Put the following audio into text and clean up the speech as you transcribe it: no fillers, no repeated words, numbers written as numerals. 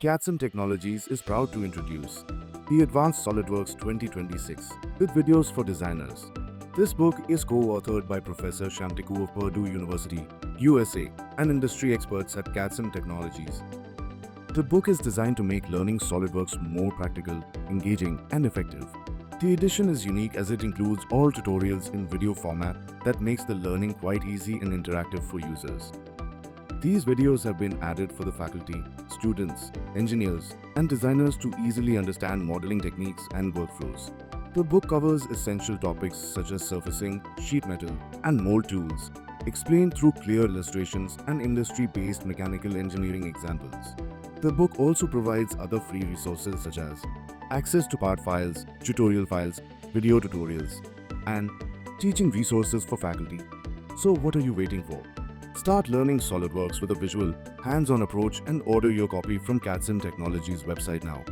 CADCIM Technologies is proud to introduce the Advanced SOLIDWORKS 2026 with videos for designers. This book is co-authored by Professor Shamtiku of Purdue University, USA, and industry experts at CADCIM Technologies. The book is designed to make learning SOLIDWORKS more practical, engaging, and effective. The edition is unique as it includes all tutorials in video format that makes the learning quite easy and interactive for users. These videos have been added for the faculty, students, engineers, and designers to easily understand modeling techniques and workflows. The book covers essential topics such as surfacing, sheet metal, and mold tools, explained through clear illustrations and industry-based mechanical engineering examples. The book also provides other free resources such as access to part files, tutorial files, video tutorials, and teaching resources for faculty. So what are you waiting for? Start learning SOLIDWORKS with a visual, hands-on approach and order your copy from CADCIM Technologies website now.